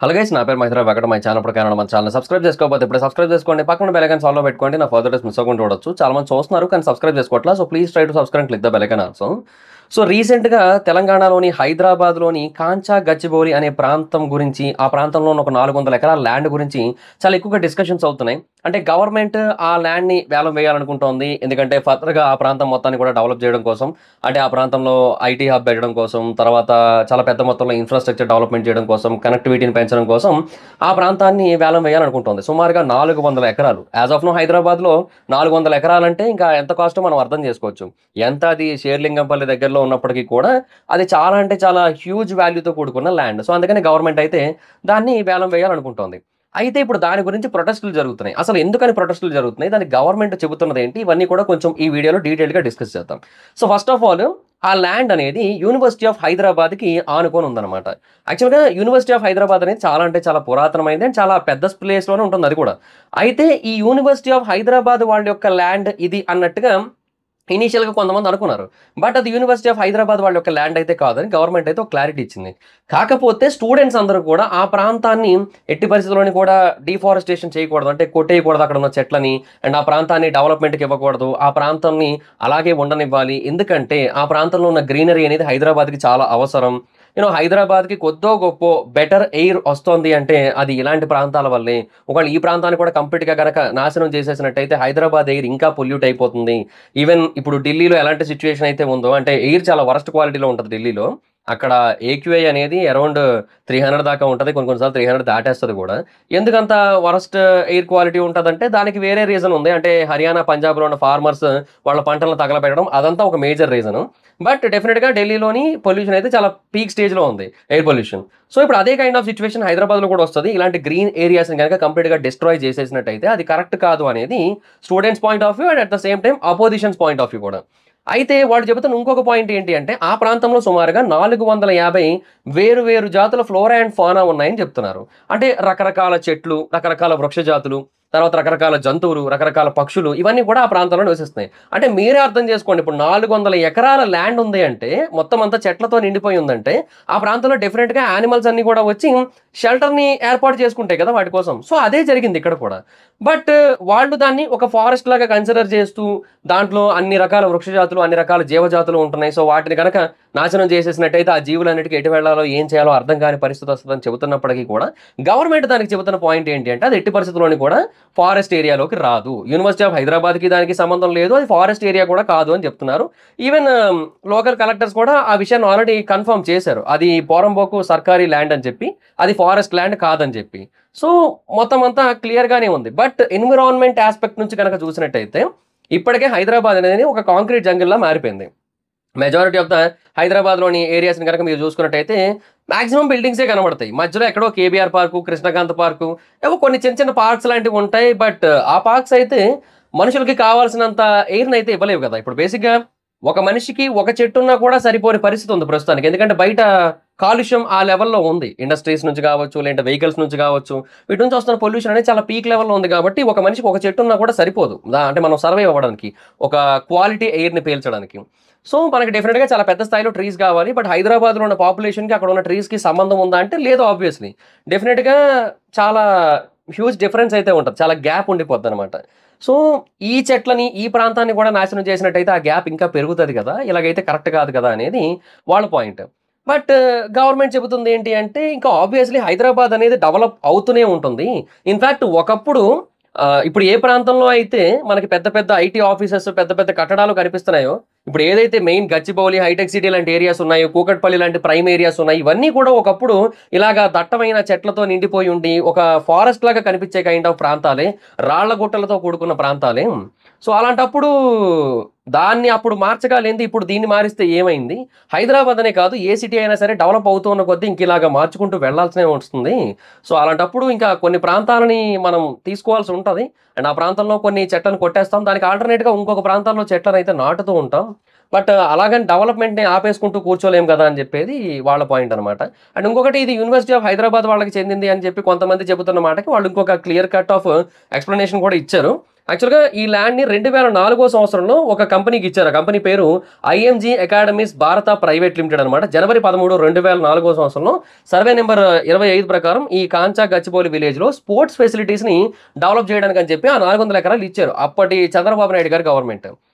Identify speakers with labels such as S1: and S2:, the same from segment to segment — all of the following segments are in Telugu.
S1: హలో గైస్, నా పేరు Mahendra. Welcome to my channel. ప్రకారం మన ఛానల్ సబ్స్క్రైబ్ చేసుకోకపోతే ఇప్పుడు సబ్స్క్రైబ్ చేసుకోండి. పక్కన బెల్ ఐకాన్ ఆల్లో పెట్టుకోండి. నా ఫర్దర్ డేస్ మిస్ అవ్వకుండా చూడొచ్చు. చాలా మంది చూస్తున్నారు కానీ సబ్స్క్రైబ్ చేసుకోవట్లా. So please try to subscribe and click the bell icon also. So రీసెంట్‌గా తెలంగాణలోని హైదరాబాద్‌లోని కాంచా గచ్చిబౌలి అనే ప్రాంతం గురించి, ఆ ప్రాంతంలో ఉన్న ఒక 400 ఎకరాల ల్యాండ్ గురించి చాలా ఎక్కువగా డిస్కషన్స్ అవుతున్నాయి. అంటే గవర్నమెంట్ ఆ ల్యాండ్‌ని వేలం వేయాలనుకుంటోంది. ఎందుకంటే ఫర్దర్‌గా ఆ ప్రాంతం మొత్తాన్ని కూడా డెవలప్ చేయడం కోసం, అంటే ఆ ప్రాంతంలో ఐటీ హబ్ పెట్టడం కోసం, తర్వాత చాలా పెద్ద మొత్తంలో ఇన్‌ఫ్రాస్ట్రక్చర్ డెవలప్‌మెంట్ చేయడం కోసం, కనెక్టివిటీని పెంచడం కోసం ఆ ప్రాంతాన్ని వేలం వేయాలనుకుంటోంది. సుమారుగా 400 ఎకరాలు. యాస్ ఆఫ్ నౌ హైదరాబాద్‌లో 400 ఎకరాలంటే ఇంకా ఎంత కాస్టో మనం అర్థం చేసుకోవచ్చు. ఎంత అది షేర్లింగంపల్లి దగ్గరలో ఉన్నప్పటికీ కూడా అది చాలా అంటే చాలా హ్యూజ్ వాల్యూతో కూడుకున్న ల్యాండ్. సో అందుకని గవర్నమెంట్ అయితే దాన్ని వేలం వేయాలనుకుంటోంది. అయితే ఇప్పుడు దాని గురించి ప్రొటెస్టులు జరుగుతున్నాయి. అసలు ఎందుకని ప్రొటెస్టులు జరుగుతున్నాయి? దానికి గవర్నమెంట్ చెబుతున్నదేంటి? ఇవన్నీ కూడా కొంచెం ఈ వీడియోలో డీటెయిల్‌గా డిస్కస్ చేద్దాం. సో ఫస్ట్ ఆఫ్ ఆల్, ఆ ల్యాండ్ అనేది యూనివర్సిటీ ఆఫ్ హైదరాబాద్‌కి ఆనుకొని ఉందన్నమాట. యాక్చువల్‌గా యూనివర్సిటీ ఆఫ్ హైదరాబాద్ అనేది చాలా అంటే చాలా పురాతనమైనది అండ్ చాలా పెద్ద ప్లేస్‌లోనే ఉంటుంది అది కూడా. అయితే ఈ యూనివర్సిటీ ఆఫ్ హైదరాబాద్ వాళ్ళ యొక్క ల్యాండ్ ఇది అన్నట్టుగా ఇనీషియల్‌గా కొంతమంది అనుకున్నారు. బట్ అది యూనివర్సిటీ ఆఫ్ హైదరాబాద్ వాళ్ళ యొక్క ల్యాండ్ అయితే కాదని గవర్నమెంట్ అయితే ఒక క్లారిటీ ఇచ్చింది. కాకపోతే స్టూడెంట్స్ అందరూ కూడా ఆ ప్రాంతాన్ని ఎట్టి పరిస్థితుల్లోని కూడా డీఫారెస్టేషన్ చేయకూడదు. అంటే కొట్టేయకూడదు అక్కడ ఉన్న చెట్లని. అండ్ ఆ ప్రాంతాన్ని డెవలప్‌మెంట్‌కి ఇవ్వకూడదు. ఆ ప్రాంతాన్ని అలాగే ఉండనివ్వాలి. ఎందుకంటే ఆ ప్రాంతంలో ఉన్న గ్రీనరీ అనేది హైదరాబాద్‌కి చాలా అవసరం. హైదరాబాద్‌కి కొద్దో గొప్పో బెటర్ ఎయిర్ వస్తోంది అంటే అది ఇలాంటి ప్రాంతాల వల్లే. ఒకవేళ ఈ ప్రాంతాన్ని కూడా కంప్లీట్‌గా గనక నాశనం చేసేసినట్టయితే హైదరాబాద్ ఎయిర్ ఇంకా పొల్యూట్ అయిపోతుంది. ఈవెన్ ఇప్పుడు ఢిల్లీలో ఎలాంటి సిట్యుయేషన్ అయితే ఉందో, అంటే ఎయిర్ చాలా వరస్ట్ క్వాలిటీలో ఉంటది ఢిల్లీలో. అక్కడ ఏక్యూఐ అనేది అరౌండ్ 300 దాకా ఉంటది. కొన్ని కొన్ని సార్లు 300 దాటేస్తది గూడా. ఎందుకంత వరస్ట్ ఎయిర్ క్వాలిటీ ఉంటదంటే దానికి వేరే రీజన్ ఉంది. అంటే హర్యానా, పంజాబ్‌లో ఉన్న ఫార్మర్స్ వాళ్ళ పంటలను తగలబెట్టడం అదంతా ఒక మేజర్ రీజను. బట్ డెఫినిట్‌గా ఢిల్లీలోని పొల్యూషన్ అయితే చాలా పీక్ స్టేజ్‌లో ఉంది, ఎయిర్ పొల్యూషన్. సో ఇప్పుడు అదే కైండ్ ఆఫ్ సిట్యుయేషన్ హైదరాబాద్‌లో కూడా వస్తది. ఇలాంటి గ్రీన్ ఏరియాస్‌ని గనక కంప్లీట్‌గా డిస్ట్రాయ్ చేసేసినట్టయితే అది కరెక్ట్ కాదు అనేది students point of view and at the same time oppositions point of view కూడా. అయితే వాళ్ళు చెబుతున్న ఇంకొక పాయింట్ ఏంటి అంటే, ఆ ప్రాంతంలో సుమారుగా 450 వేరు వేరు జాతుల ఫ్లోరా అండ్ ఫానా ఉన్నాయని చెప్తున్నారు. అంటే రకరకాల చెట్లు, రకరకాల వృక్ష జాతులు, తర్వాత రకరకాల జంతువులు, రకరకాల పక్షులు ఇవన్నీ కూడా ఆ ప్రాంతంలో నివసిస్తున్నాయి. అంటే మీరే అర్థం చేసుకోండి, ఇప్పుడు 400 ఎకరాల ల్యాండ్ ఉంది అంటే, మొత్తం అంతా చెట్లతో నిండిపోయి ఉందంటే, ఆ ప్రాంతంలో డెఫినిట్‌గా యానిమల్స్ అన్నీ కూడా వచ్చి షెల్టర్‌ని ఏర్పాటు చేసుకుంటాయి కదా వాటి కోసం. సో అదే జరిగింది ఇక్కడ కూడా. బట్ వాళ్ళు దాన్ని ఒక ఫారెస్ట్ లాగా కన్సిడర్ చేస్తూ, దాంట్లో అన్ని రకాల వృక్ష జాతులు, అన్ని రకాల జీవజాతులు ఉంటున్నాయి. సో వాటిని గనక నాశనం చేసేసినట్టయితే ఆ జీవులన్నిటికి ఎటు వెళ్ళాలో, ఏం చేయాలో అర్థం కాని పరిస్థితి వస్తదని చెబుతున్నప్పటికీ కూడా, గవర్నమెంట్ దానికి చెబుతున్న పాయింట్ ఏంటి అంటే, అది ఎట్టి పరిస్థితుల్లోని కూడా ఫారెస్ట్ ఏరియాలోకి రాదు. యూనివర్సిటీ ఆఫ్ హైదరాబాద్‌కి దానికి సంబంధం లేదు. అది ఫారెస్ట్ ఏరియా కూడా కాదు అని చెప్తున్నారు. ఈవెన్ లోకల్ కలెక్టర్స్ కూడా ఆ విషయాన్ని ఆల్రెడీ కన్ఫర్మ్ చేశారు. అది పోరంబోకు సర్కారీ ల్యాండ్ అని చెప్పి, అది ఫారెస్ట్ ల్యాండ్ కాదని చెప్పి. సో మొత్తం అంతా క్లియర్‌గానే ఉంది. బట్ ఎన్విరాన్మెంట్ యాస్పెక్ట్ నుంచి గనక చూసినట్టయితే, ఇప్పటికే హైదరాబాద్ అనేది ఒక కాంక్రీట్ జంగిల్‌లా మారిపోయింది. మెజారిటీ ఆఫ్ ద హైదరాబాద్‌లోని ఏరియాస్‌ని గనక మీరు చూసుకున్నట్టయితే మాక్సిమం బిల్డింగ్సే కనబడతాయి. మధ్యలో ఎక్కడో కేబీఆర్ పార్కు, కృష్ణకాంత్ పార్కు, ఏవో కొన్ని చిన్న చిన్న పార్క్స్ లాంటివి ఉంటాయి. బట్ ఆ పార్క్స్ అయితే మనుషులకి కావాల్సినంత ఎయిర్‌ని అయితే ఇవ్వలేవు కదా! ఇప్పుడు బేసిక్‌గా ఒక మనిషికి ఒక చెట్టున్నా కూడా సరిపోని పరిస్థితి ఉంది ప్రస్తుతానికి. ఎందుకంటే బయట కాలుష్యం ఆ లెవెల్‌లో ఉంది. ఇండస్ట్రీస్ నుంచి కావచ్చు, లేదంటే వెహికల్స్ నుంచి కావచ్చు, వీటి నుంచి వస్తున్న పొల్యూషన్ అనేది చాలా పీక్ లెవెల్‌లో ఉంది కాబట్టి ఒక మనిషికి ఒక చెట్టున్నా కూడా సరిపోదు. అంటే మనం సర్వైవ్ అవ్వడానికి, ఒక క్వాలిటీ ఎయిర్‌ని పీల్చడానికి. సో మనకి డెఫినిట్‌గా చాలా పెద్ద స్థాయిలో ట్రీస్ కావాలి. బట్ హైదరాబాద్‌లో ఉన్న పాపులేషన్‌కి అక్కడ ఉన్న ట్రీస్‌కి సంబంధం ఉందా అంటే లేదు ఆబ్వియస్‌లీ. డెఫినిట్‌గా చాలా హ్యూజ్ డిఫరెన్స్ అయితే ఉంటది. చాలా గ్యాప్ ఉండిపోద్దనమాట. సో ఈ చెట్లని, ఈ ప్రాంతాన్ని కూడా నాశనం చేసినట్టయితే ఆ గ్యాప్ ఇంకా పెరుగుతది కదా! ఇలాగైతే కరెక్ట్ కాదు కదా! అనేది వాళ్ళ పాయింట్. బట్ గవర్నమెంట్ చెబుతుంది ఏంటి అంటే, ఇంకా ఆబ్వియస్‌లీ హైదరాబాద్ అనేది డెవలప్ అవుతూనే ఉంటుంది. ఇన్‌ఫాక్ట్ ఒకప్పుడు ఇప్పుడు ఏ ప్రాంతంలో అయితే మనకి పెద్ద పెద్ద ఐటీ ఆఫీసెస్, పెద్ద పెద్ద కట్టడాలు కనిపిస్తున్నాయో, ఇప్పుడు ఏదైతే మెయిన్ గచ్చిబౌలి, హైటెక్ సిటీ లాంటి ఏరియాస్ ఉన్నాయో, కూకట్పల్లి లాంటి ప్రైమ్ ఏరియాస్ ఉన్నాయి. ఇవన్నీ కూడా ఒకప్పుడు ఇలాగా దట్టమైన చెట్లతో నిండిపోయి ఉండి, ఒక ఫారెస్ట్ లాగా కనిపించే కైండ్ ఆఫ్ ప్రాంతాలే, రాళ్ల గుట్టలతో కూడుకున్న ప్రాంతాలే. సో అలాంటప్పుడు దాన్ని అప్పుడు మార్చగలిగింది. ఇప్పుడు దీన్ని మారిస్తే ఏమైంది? హైదరాబాద్ అనే కాదు, ఏ సిటీ అయినా సరే డెవలప్ అవుతూ ఉన్న కొద్దీ ఇంక ఇలాగా మార్చుకుంటూ వెళ్ళాల్సినే వస్తుంది. సో అలాంటప్పుడు ఇంకా కొన్ని ప్రాంతాలని మనం తీసుకోవాల్సి ఉంటది. అండ్ ఆ ప్రాంతంలో కొన్ని చెట్లను కొట్టేస్తాం. దానికి ఆల్టర్‌నేట్‌గా ఇంకొక ప్రాంతాల్లో చెట్లనైతే నాటుతూ ఉంటాం. బట్ అలాగని డెవలప్‌మెంట్‌ని ఆపేసుకుంటూ కూర్చోలేం కదా! అని చెప్పేది వాళ్ళ పాయింట్ అనమాట. అండ్ ఇంకొకటి ఇది యూనివర్సిటీ ఆఫ్ హైదరాబాద్ వాళ్ళకి చెందింది అని చెప్పి కొంతమంది చెబుతున్న మాటకి వాళ్ళు ఇంకొక క్లియర్ కట్ ఆఫ్ ఎక్స్‌ప్లనేషన్ కూడా ఇచ్చారు. యాక్చువల్‌గా ఈ ల్యాండ్‌ని 2004 సంవత్సరంలో ఒక కంపెనీకి ఇచ్చారు. ఆ కంపెనీ పేరు ఐఎంజీ అకాడమీస్ భారత ప్రైవేట్ లిమిటెడ్ అనమాట. జనవరి 13, 2004 సంవత్సరంలో సర్వే నంబర్ 25 ప్రకారం ఈ కాంచా గచ్చిబౌలి విలేజ్‌లో స్పోర్ట్స్ ఫెసిలిటీస్‌ని డెవలప్ చేయడానికి అని చెప్పి ఆ 400 ఎకరాలు ఇచ్చారు. అప్పటి చంద్రబాబు నాయుడు గారి గవర్నమెంట్.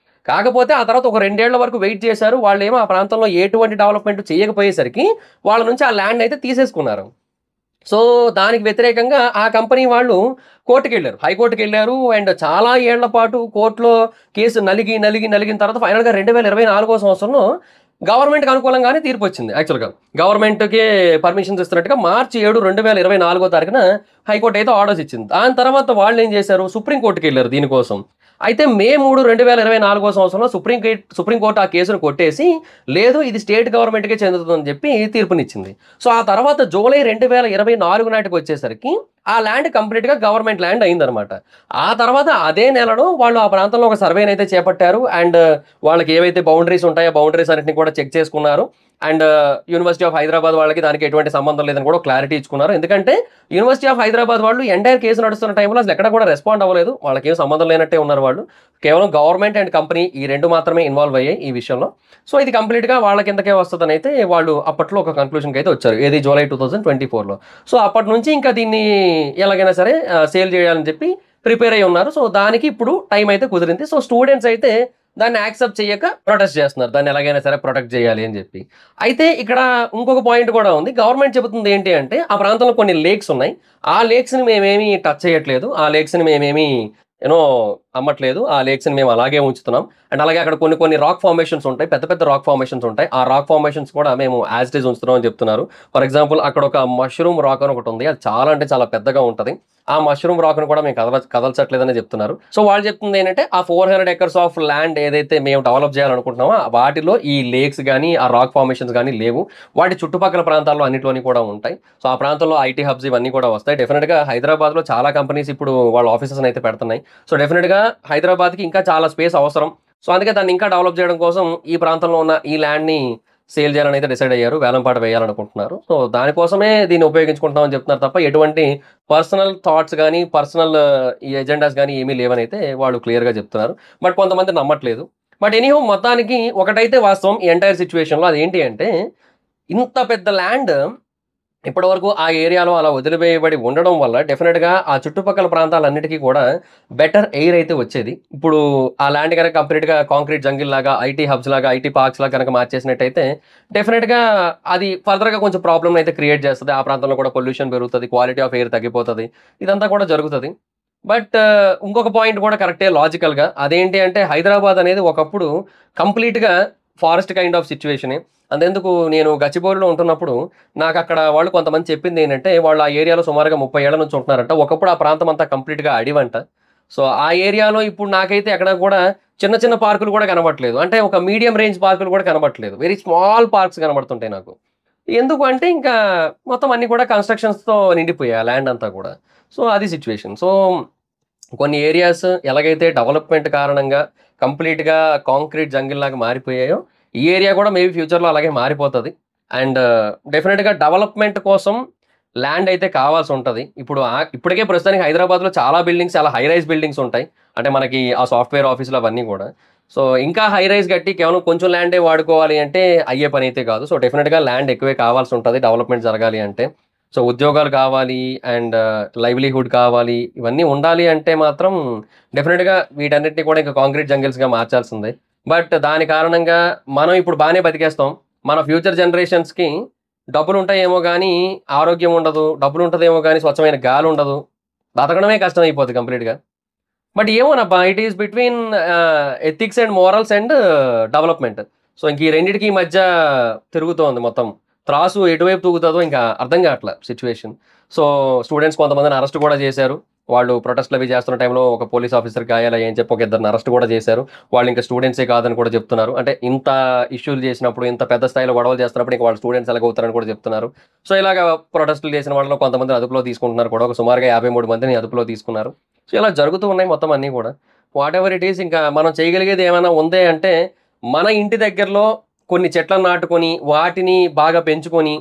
S1: కాకపోతే ఆ తర్వాత ఒక 2 ఏళ్ల వరకు వెయిట్ చేశారు. వాళ్ళేమో ఆ ప్రాంతంలో ఎటువంటి డెవలప్‌మెంట్ చేయకపోయేసరికి వాళ్ళ నుంచి ఆ ల్యాండ్ అయితే తీసేసుకున్నారు. సో, దానికి వ్యతిరేకంగా ఆ కంపెనీ వాళ్ళు కోర్ట్‌కెళ్లారు. హైకోర్ట్‌కెళ్లారు. అండ్ చాలా ఏళ్ల పాటు కోర్ట్‌లో కేసు నలిగిన తర్వాత ఫైనల్‌గా 2024 సంవత్సరంలో గవర్నమెంట్‌కి అనుకూలంగానే తీర్పొచ్చింది యాక్చువల్‌గా. గవర్నమెంట్‌కే పర్మిషన్స్ ఇస్తున్నట్టుగా మార్చి 7, 2024 తారీఖున హైకోర్ట్ అయితే ఆర్డర్స్ ఇచ్చింది. దాని తర్వాత వాళ్ళేం చేశారు, సుప్రీం కోర్ట్‌కెళ్లారు దీనికోసం. అయితే మే 3, 2024 సంవత్సరంలో సుప్రీం కోర్ట్ ఆ కేసును కొట్టేసి, లేదు ఇది స్టేట్ గవర్నమెంట్‌కే చెందుతుందని చెప్పి తీర్పునిచ్చింది. సో, ఆ తర్వాత జూలై 2024 నాటికొచ్చేసరికి ఆ ల్యాండ్ కంప్లీట్‌గా గవర్నమెంట్ ల్యాండ్ అయిందనమాట. ఆ తర్వాత అదే నెలలో వాళ్ళు ఆ ప్రాంతంలో ఒక సర్వేనైతే చేపట్టారు. అండ్ వాళ్ళకి ఏవైతే బౌండరీస్ ఉంటాయో, ఆ బౌండరీస్ అన్నిటిని కూడా చెక్ చేసుకున్నారు. అండ్ యూనివర్సిటీ ఆఫ్ హైదరాబాద్ వాళ్ళకి దానికి ఎటువంటి సంబంధం లేదని కూడా క్లారిటీ ఇచ్చుకున్నారు. ఎందుకంటే యూనివర్సిటీ ఆఫ్ హైదరాబాద్ వాళ్ళు ఎంటైర్ కేసు నడుస్తున్న టైంలో అసలు ఎక్కడ కూడా రెస్పాండ్ అవ్వలేదు. వాళ్ళకేం సంబంధం లేనట్టే ఉన్నారు వాళ్ళు. కేవలం గవర్నమెంట్ అండ్ కంపెనీ ఈ 2 మాత్రమే ఇన్వాల్వ్ అయ్యాయి ఈ విషయంలో. సో, ఇది కంప్లీట్‌గా వాళ్ళ కిందకే వస్తదనైతే వాళ్ళు అప్పట్లో ఒక కన్క్లూషన్‌కైతే వచ్చారు. ఏది జూలై 2024లో. సో, అప్పటి నుంచి ఇంకా దీన్ని ఎలాగైనా సరే సేల్ చేయాలని చెప్పి ప్రిపేర్ అయ్యి ఉన్నారు. సో, దానికి ఇప్పుడు టైం అయితే కుదిరింది. సో, స్టూడెంట్స్ అయితే దాన్ని యాక్సెప్ట్ చేయక ప్రొటెస్ట్ చేస్తున్నారు. దాన్ని ఎలాగైనా సరే ప్రొటెక్ట్ చేయాలి అని చెప్పి. అయితే ఇక్కడ ఇంకొక పాయింట్ కూడా ఉంది. గవర్నమెంట్ చెబుతుంది ఏంటి అంటే, ఆ ప్రాంతంలో కొన్ని లేక్స్ ఉన్నాయి. ఆ లేక్స్‌ని మేమేమి టచ్ చేయట్లేదు. ఆ లేక్స్‌ని మేమేమి యూనో అమ్మట్లేదు. ఆ లేక్స్‌ని మేము అలాగే ఉంచుతున్నాం. అండ్ అలాగే అక్కడ కొన్ని రాక్ ఫార్మేషన్స్ ఉంటాయి. పెద్ద పెద్ద రాక్ ఫార్మేషన్స్ ఉంటాయి. ఆ రాక్ ఫార్మేషన్స్ కూడా మేము యాజ్ ఇట్ ఈజ్ ఉంచుతున్నాం అని చెప్తున్నారు. ఫర్ ఎగ్జాంపుల్ అక్కడ ఒక మష్రూమ్ రాక్ అని ఒకటి ఉంది. అది చాలా అంటే చాలా పెద్దగా ఉంటది. ఆ మష్రూమ్ రాక్‌ని కూడా మేము కదల్చట్లేదని చెప్తున్నారు. సో, వాళ్ళు చెప్తుంది ఏంటంటే, ఆ 400 ఎకర్స్ ఆఫ్ ల్యాండ్ ఏదైతే మేము డెవలప్ చేయాలనుకుంటున్నామో, వాటిలో ఈ లేక్స్ గాని, ఆ రాక్ ఫార్మేషన్స్ గాని లేవు. వాటి చుట్టుపక్కల ప్రాంతాల్లో అన్నిట్లోని కూడా ఉంటాయి. సో, ఆ ప్రాంతంలో ఐటీ హబ్స్ ఇవన్నీ కూడా వస్తాయి. డెఫినిట్‌గా హైదరాబాద్‌లో చాలా కంపెనీస్ ఇప్పుడు వాళ్ళ ఆఫీసెస్‌ని అయితే పెడుతున్నాయి. సో, డెఫినిట్‌గా హైదరాబాద్‌కి ఇంకా చాలా స్పేస్ అవసరం. సో, అందుకే దాన్ని ఇంకా డెవలప్ చేయడం కోసం ఈ ప్రాంతంలో ఉన్న ఈ ల్యాండ్‌ని సేల్ చేయాలని అయితే డిసైడ్ అయ్యారు. వేలంపాట వేయాలనుకుంటున్నారు. సో, దానికోసమే దీన్ని ఉపయోగించుకుంటున్నామని చెప్తున్నారు తప్ప ఎటువంటి పర్సనల్ థాట్స్ గాని, పర్సనల్ ఈ ఎజెండాస్ గాని ఏమీ లేవనైతే వాళ్ళు క్లియర్‌గా చెప్తున్నారు. బట్ కొంతమంది నమ్మట్లేదు. బట్ ఎనీహౌ మొత్తానికి ఒకటైతే వాస్తవం ఈ ఎంటైర్ సిట్యుయేషన్‌లో అదేంటి అంటే, ఇంత పెద్ద ల్యాండ్ ఇప్పటివరకు ఆ ఏరియాలో అలా వదిలివేయబడి ఉండడం వల్ల డెఫినిట్‌గా ఆ చుట్టుపక్కల ప్రాంతాలన్నిటికీ కూడా బెటర్ ఎయిర్ అయితే వచ్చేది. ఇప్పుడు ఆ ల్యాండ్ గనక కంప్లీట్‌గా కాంక్రీట్ జంగిల్ లాగా, ఐటీ హబ్స్ లాగా, ఐటీ పార్క్స్ లాగా గనక మార్చేసినట్టయితే డెఫినిట్‌గా అది ఫర్దర్‌గా కొంచెం ప్రాబ్లమ్‌ని అయితే క్రియేట్ చేస్తది. ఆ ప్రాంతంలో కూడా పొల్యూషన్ పెరుగుతది. క్వాలిటీ ఆఫ్ ఎయిర్ తగ్గిపోతది. ఇదంతా కూడా జరుగుతది. బట్ ఇంకొక పాయింట్ కూడా కరెక్టే లాజికల్‌గా. అదేంటి అంటే హైదరాబాద్ అనేది ఒకప్పుడు కంప్లీట్‌గా ఫారెస్ట్ కైండ్ ఆఫ్ సిట్యుయేషనే. అంతెందుకు నేను గచ్చిబౌలిలో ఉంటున్నప్పుడు నాకక్కడ వాళ్ళు కొంతమంది చెప్పిందేంటంటే, వాళ్ళు ఆ ఏరియాలో సుమారుగా 30 ఏళ్ల నుంచి ఉంటున్నారంట. ఒకప్పుడు ఆ ప్రాంతం అంతా కంప్లీట్‌గా అడివంట. సో, ఆ ఏరియాలో ఇప్పుడు నాకైతే ఎక్కడ కూడా చిన్న చిన్న పార్కులు కూడా కనబడట్లేదు. అంటే ఒక మీడియం రేంజ్ పార్కులు కూడా కనబడట్లేదు. వెరీ స్మాల్ పార్క్స్ కనబడుతుంటాయి నాకు. ఎందుకు అంటే ఇంకా మొత్తం అన్నీ కూడా కన్‌స్ట్రక్షన్స్‌తో నిండిపోయాయి ఆ ల్యాండ్ అంతా కూడా. సో, అది సిట్యుయేషన్. సో, కొన్ని ఏరియాస్ ఎలాగైతే డెవలప్‌మెంట్ కారణంగా కంప్లీట్‌గా కాంక్రీట్ జంగిల్‌లాగా మారిపోయాయో, ఈ ఏరియా కూడా మేబీ ఫ్యూచర్‌లో అలాగే మారిపోతది. అండ్ డెఫినిట్‌గా డెవలప్‌మెంట్ కోసం ల్యాండ్ అయితే కావాల్సుంటది. ఇప్పటికే ప్రస్తుతానికి హైదరాబాద్‌లో చాలా బిల్డింగ్స్, చాలా హై రైజ్ బిల్డింగ్స్ ఉంటాయి. అంటే మనకి ఆ సాఫ్ట్‌వేర్ ఆఫీసులు అవన్నీ గూడా. సో, ఇంకా హై రైజ్ కట్టి కేవలం కొంచెం ల్యాండే వాడుకోవాలి అంటే అయ్యే పనైతే కాదు. సో, డెఫినిట్‌గా ల్యాండ్ ఎక్కువే కావాల్సుంటది డెవలప్‌మెంట్ జరగాలి అంటే. సో, ఉద్యోగాలు కావాలి అండ్ లైవ్లీహుడ్ కావాలి. ఇవన్నీ ఉండాలి అంటే మాత్రం డెఫినిట్‌గా వీటన్నిటిని కూడా ఇంకా కాంక్రీట్ జంగిల్స్‌గా మార్చాల్సిందే. బట్ దాని కారణంగా మనం ఇప్పుడు బానే బతికేస్తాం. మన ఫ్యూచర్ జనరేషన్స్‌కి డబ్బులుంటాయేమో గానీ, ఆరోగ్యం ఉండదు. డబ్బులుంటదేమో గానీ, స్వచ్ఛమైన గాలుండదు. బతకడమే కష్టమైపోద్ది కంప్లీట్‌గా. బట్ ఏమోనబ్బా! It is between ethics and morals and development. So, ఇంక ఈ రెండిటికి మధ్య తిరుగుతోంది మొత్తం. త్రాసు ఎటువైపు తూగుతదో ఇంకా అర్థం గాట్ల సిట్యుయేషన్. సో, స్టూడెంట్స్ కొంతమందిని అరెస్ట్ కూడా చేశారు. వాళ్ళు ప్రొటెస్ట్‌లవి చేస్తున్న టైంలో ఒక పోలీస్ ఆఫీసర్ గాయాలయ్యాయని చెప్పి ఒక ఇద్దరిని అరెస్ట్ కూడా చేశారు. వాళ్ళింక స్టూడెంట్సే కాదని కూడా చెప్తున్నారు. అంటే ఇంత ఇష్యూలు చేసినప్పుడు, ఇంత పెద్ద స్థాయిలో గొడవలు చేస్తున్నప్పుడు ఇంక వాళ్ళు స్టూడెంట్స్ ఎలాగవుతారని కూడా చెప్తున్నారు. సో, ఇలాగ ప్రొటెస్టులు చేసిన వాళ్ళలో కొంతమందిని అదుపులో తీసుకుంటున్నారు కూడా. ఒక సుమారుగా 53 మందిని అదుపులో తీసుకున్నారు. సో, ఇలా జరుగుతూ ఉన్నాయి మొత్తం అన్నీ గూడా. వాటెవర్ ఇట్ ఈస్ ఇంకా మనం చేయగలిగేది ఏమైనా ఉందే అంటే, మన ఇంటి దగ్గరలో కొన్ని చెట్లను నాటుకొని, వాటిని బాగా పెంచుకొని,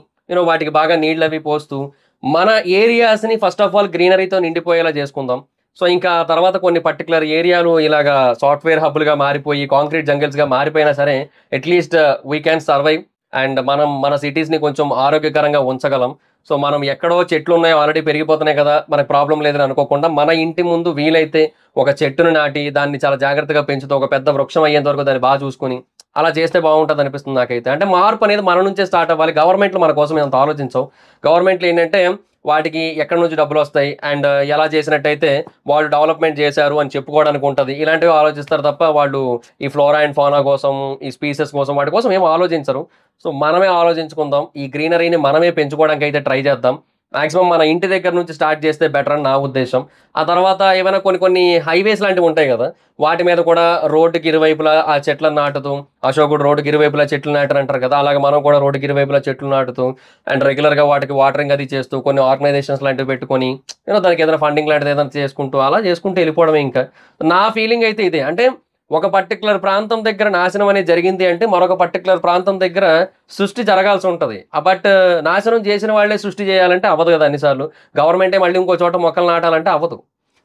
S1: వాటికి బాగా నీళ్ళవి పోస్తూ, మన ఏరియాస్‌ని ఫస్ట్ ఆఫ్ ఆల్ గ్రీనరీతో నిండిపోయేలా చేసుకుందాం. సో, ఇంకా తర్వాత కొన్ని పర్టిక్యులర్ ఏరియాలు ఇలాగా సాఫ్ట్‌వేర్ హబ్బులుగా మారిపోయి, కాంక్రీట్ జంగిల్స్‌గా మారిపోయినా సరే, at least we can survive. And మనం మన సిటీస్‌ని కొంచెం ఆరోగ్యకరంగా ఉంచగలం. సో, మనం ఎక్కడో చెట్లున్నాయి ఆల్రెడీ పెరిగిపోతున్నాయి కదా! మనకు ప్రాబ్లమ్ లేదని అనుకోకుండా, మన ఇంటి ముందు వీలైతే ఒక చెట్టును నాటి, దాన్ని చాలా జాగ్రత్తగా పెంచుతూ, ఒక పెద్ద వృక్షం అయ్యేంత వరకు దాన్ని చూసుకొని, అలా చేస్తే బావుంటదనిపిస్తుంది నాకైతే. అంటే మార్పనేది మన నుంచే స్టార్ట్ అవ్వాలి. గవర్నమెంట్‌లు మన కోసం అంత ఆలోచించవు. గవర్నమెంట్‌లు ఏంటంటే, వాటికి ఎక్కడి నుంచి డబ్బులొస్తాయి అండ్ ఎలా చేసినట్టయితే వాళ్ళు డెవలప్‌మెంట్ చేశారు అని చెప్పుకోవడానికి ఉంటది. ఇలాంటివి ఆలోచిస్తారు తప్ప, వాళ్ళు ఈ ఫ్లోరా అండ్ ఫౌనా కోసం, ఈ స్పీసెస్ కోసం, వాటి కోసం ఏమి ఆలోచించరు. సో, మనమే ఆలోచించుకుందాం. ఈ గ్రీనరీని మనమే పెంచుకోవడానికైతే ట్రై చేద్దాం. మాక్సిమం మన ఇంటి దగ్గర నుంచి స్టార్ట్ చేస్తే బెటర్ అని నా ఉద్దేశ్యం. ఆ తర్వాత ఏమైనా కొన్ని కొన్ని హైవేస్ లాంటివి ఉంటాయి గదా! వాటి మీద కూడా రోడ్డుకి ఇరువైపులా ఆ చెట్లను నాటుతూ, అశోకుడు రోడ్డుకి ఇరువైపులా చెట్లు నాటారంటారు కదా! అలాగే మనం కూడా రోడ్డుకి ఇరువైపులా చెట్లు నాటుతూ అండ్ రెగ్యులర్‌గా వాటికి వాటరింగ్ అది చేస్తూ, కొన్ని ఆర్గనైజేషన్స్ లాంటివి పెట్టుకొని, దానికి ఏదైనా ఫండింగ్ లాంటిది ఏదైనా చేసుకుంటూ, అలా చేసుకుంటూ ఎళ్ళిపోవడమే ఇంకా. నా ఫీలింగ్ అయితే ఇదే. అంటే ఒక పర్టిక్యులర్ ప్రాంతం దగ్గర నాశనం అనేది జరిగింది అంటే, మరొక పర్టిక్యులర్ ప్రాంతం దగ్గర సృష్టి జరగాల్సి ఉంటది. బట్ నాశనం చేసిన వాళ్ళే సృష్టి చేయాలంటే అవ్వదు కదా అన్ని సార్లు. గవర్నమెంటే మళ్ళీ ఇంకో చోట మొక్కలు నాటాలంటే అవ్వదు.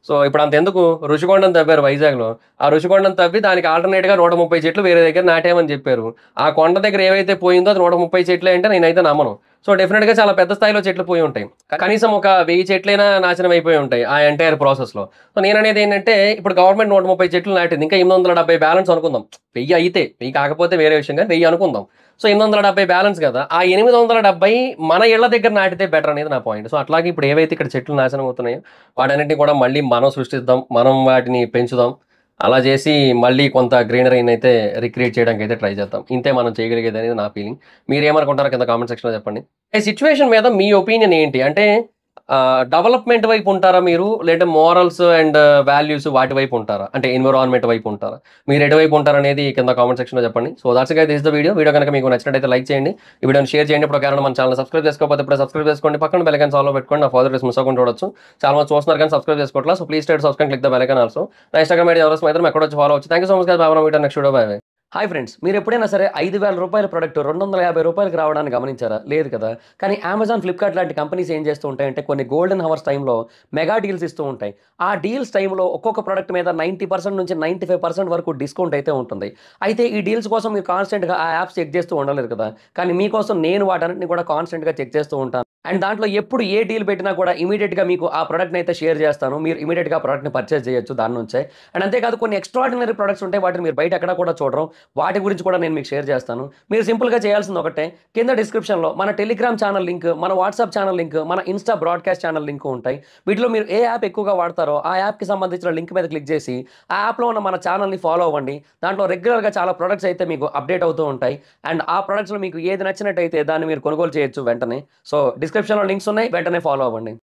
S1: సో, ఇప్పుడు అంతెందుకు ఋషికొండను తవ్వారు వైజాగ్‌లో. ఆ ఋషికొండను తవ్వి దానికి ఆల్టర్‌నేట్‌గా 130 చెట్లు వేరే దగ్గర నాటామని చెప్పారు. ఆ కొండ దగ్గర ఏవైతే పోయిందో అది 130 చెట్లే అంటే నేనైతే నమ్మను. సో, డెఫినిట్‌గా చాలా పెద్ద స్థాయిలో చెట్లు పోయి ఉంటాయి. కనీసం ఒక 1000 చెట్లైనా నాశనం అయిపోయి ఉంటాయి ఆ ఎంటైర్ ప్రాసెస్‌లో. సో, నేననేది ఏంటంటే, ఇప్పుడు గవర్నమెంట్ 130 చెట్లు నాటింది. ఇంకా 870 బ్యాలెన్స్ అనుకుందాం. 1000 అయితే, 1000 కాకపోతే వేరే విషయం గానీ 1000 అనుకుందాం. సో, 870 బ్యాలెన్స్ కదా! ఆ 870 మన ఇళ్ళ దగ్గర నాటితే బెటర్ అనేది నా పాయింట్. సో, అట్లాగే ఇప్పుడు ఏవైతే ఇక్కడ చెట్లు నాశనం అవుతున్నాయో, వాటన్నిటిని కూడా మళ్ళీ మనం సృష్టిద్దాం. మనం వాటిని పెంచుదాం. అలా చేసి మళ్ళీ కొంత గ్రీనరీనైతే రిక్రియేట్ చేయడానికైతే ట్రై చేద్దాం. ఇంతే మనం చేయగలిగేదనేది నా ఫీలింగ్. మీరేమనుకుంటారో కింద కామెంట్ సెక్షన్‌లో చెప్పండి. ఈ సిట్యుయేషన్ మీద మీ ఒపీనియన్ ఏంటి? అంటే డెవలప్‌మెంట్ వైపు ఉంటారా మీరు? లేదంటే మోరల్స్ అండ్ వాల్యూస్ వాటి వైపు ఉంటారా? అంటే ఎన్విరాన్మెంట్ వైపు ఉంటారా? మీరు ఎటువైపు ఉంటారనేది కింద కామెంట్ సెక్షన్‌లో చెప్పండి. So, that's guys, this is the video. Video గనుక మీకు నచ్చినట్టయితే లైక్ చేయండి. ఈ వీడియోని షేర్ చేయండి. ఇప్పుడు ఎవరైనా మన ఛానెల్‌ని సబ్స్క్రైబ్ చేసుకోకపోతే ఇప్పుడే సబ్స్క్రైబ్ చేసుకోండి. పక్కన బెల్ ఐకాన్ ఆల్‌లో పెట్టుకోండి. నా ఫర్దర్ వీడియోస్ మిస్ అవ్వకుండా చూడొచ్చు. చాలా మంది చూస్తున్నారు కానీ సబ్స్క్రైబ్ చేసుకోవట్లేదు. So, please try to subscribe, click the bell icon also. నా ఇన్‌స్టాగ్రామ్ ఐడీ ఎవరైనా మాత్రం ఎక్కడొచ్చి ఫాలో అవ్వచ్చు. Thank you so much guys. By by. Meet next video. By by. Hi friends, మీరు ఎప్పుడైనా సరే రూ. 5,000 ప్రొడక్ట్ రూ. 250కి రావడాన్ని గమనించారా? లేదు కదా! కానీ అమెజాన్, ఫ్లిప్‌కార్ట్ లాంటి కంపెనీస్ ఏం చేస్తూ ఉంటాయంటే, కొన్ని గోల్డెన్ హవర్స్ టైమ్‌లో మెగా డీల్స్ ఇస్తూ ఉంటాయి. ఆ డీల్స్ టైమ్‌లో ఒక్కొక్క ప్రొడక్ట్ మీద 90% నుంచి 95% వరకు డిస్కౌంట్ అయితే ఉంటుంది. అయితే ఈ డీల్స్ కోసం మీరు కాన్స్టెంట్‌గా ఆ యాప్స్ చెక్ చేస్తూ ఉండలేరు కదా! కానీ మీకోసం నేను వాటన్నిటిని కూడా కాన్స్టెంట్‌గా చెక్ చేస్తూ ఉంటాను. అండ్ దాంట్లో ఎప్పుడు ఏ డీల్ పెట్టినా కూడా ఇమ్మీడియేట్‌గా మీకు ఆ ప్రొడక్ట్‌ని అయితే షేర్ చేస్తాను. మీరు ఇమ్మీడియేట్‌గా ఆ ప్రొడక్ట్‌ని పర్చేజ్ చేయొచ్చు దాని నుంచే. అండ్ అంతేకాదు, కొన్ని ఎక్స్ట్రార్డినరీ ప్రొడక్ట్స్ ఉంటాయి. వాటిని మీరు బయట ఎక్కడా కూడా చూడరు. వాటి గురించి కూడా నేను మీకు షేర్ చేస్తాను. మీరు సింపుల్‌గా చేయాల్సింది ఒకటే, కింద డిస్క్రిప్షన్‌లో మన టెలిగ్రామ్ ఛానల్ లింక్, మన వాట్సాప్ ఛానల్ లింక్, మన ఇన్‌స్టా బ్రాడ్‌కాస్ట్ ఛానల్ లింక్ ఉంటాయి. వీటిలో మీరు ఏ యాప్ ఎక్కువగా వాడతారో ఆ యాప్‌కి సంబంధించిన లింక్ మీద క్లిక్ చేసి, ఆ యాప్‌లో ఉన్న మన ఛానల్‌ని ఫాలో అవ్వండి. దాంట్లో రెగ్యులర్‌గా చాలా ప్రొడక్ట్స్ అయితే మీకు అప్డేట్ అవుతూ ఉంటాయి. అండ్ ఆ ప్రొడక్ట్స్‌లో మీకు ఏది నచ్చినట్టయితే దాన్ని మీరు కొనుగోలు చేయొచ్చు వెంటనే. సో, డిస్క్రిప్షన్‌లో లింక్స్ ఉన్నాయి. వెంటనే ఫాలో అవ్వండి.